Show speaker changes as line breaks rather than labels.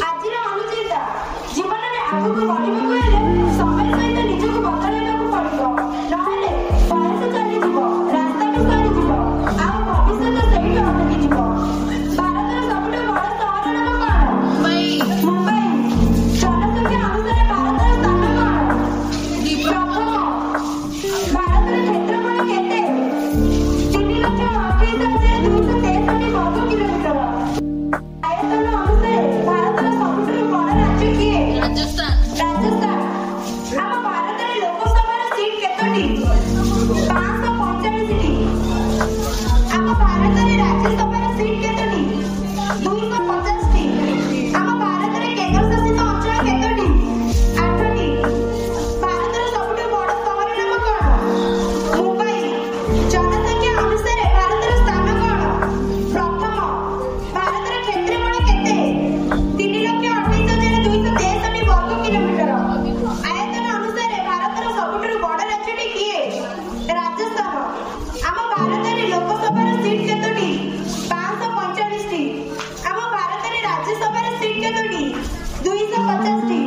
ଆଜିର ଅନୁଚିନ୍ତା ଜୀବନରେ ଆଗକୁ ବଢିବାକୁ ହେଲେ ସମୟ ସହିତ ନିଜକୁ ବଦଳାଇବାକୁ ପଡିବ, ନହେଲେ ବୟସ ଚାଲିଯିବ, ରାସ୍ତା ବି ସରିଯିବ, ଆଉ ଭବିଷ୍ୟତ ସେଇଠି ଅଟକିଯିବ। ଭାରତର ସବୁଠୁ ବଡ଼ ସହର ନାମ କଣ? ମୁମ୍ବାଇ। ଜନସଂଖ୍ୟା ଅନୁସାରେ ଭାରତର ସ୍ଥାନ କଣ? ପ୍ରଥମ। ଭାରତର କ୍ଷେତ୍ରଫଳ କେତେ? 3,28,263 ବର୍ଗ କିଲୋମିଟର। ଆୟତନ ଅନୁସାରେ ଭାରତର ସବୁଠାରୁ ବଡ଼ ରାଜ୍ୟ କିଏ? ରାଜସ୍ଥାନ। ଆମ ଭାରତରେ ଲୋକସଭାର ସିଟ୍ କେତୋଟି? 545ଟି। ଆମ ଭାରତରେ ରାଜ୍ୟସଭାର ସିଟ୍ କେତୋଟି? 250ଟି। ଆମ ଭାରତରେ କେନ୍ଦ୍ରଶାସିତ ଅଞ୍ଚଳ କେତୋଟି? 8ଟି। ଭାରତର ସବୁଠୁ ବଡ଼ ସହର ନାମ କଣ? ମୁମ୍ବାଇ। ଜନସଂଖ୍ୟା ଅନୁସାରେ ଭାରତର ସ୍ଥାନ କଣ? ପ୍ରଥମ। ଭାରତର କ୍ଷେତ୍ରଫଳ କେତେ? 3,28,263 ବର୍ଗ କିଲୋମିଟର। ଆୟତନ ଅନୁସାରେ ଭାରତର ସବୁଠାରୁ ବଡ଼ ରାଜ୍ୟଟି କିଏ? ରାଜସ୍ଥାନ। ଆମ ଭାରତରେ ଲୋକସଭାର ସିଟ୍ କେତୋଟି? 545ଟି। ଆମ ଭାରତରେ ରାଜ୍ୟସଭାର ସିଟ୍ କେତୋଟି? 250ଟି।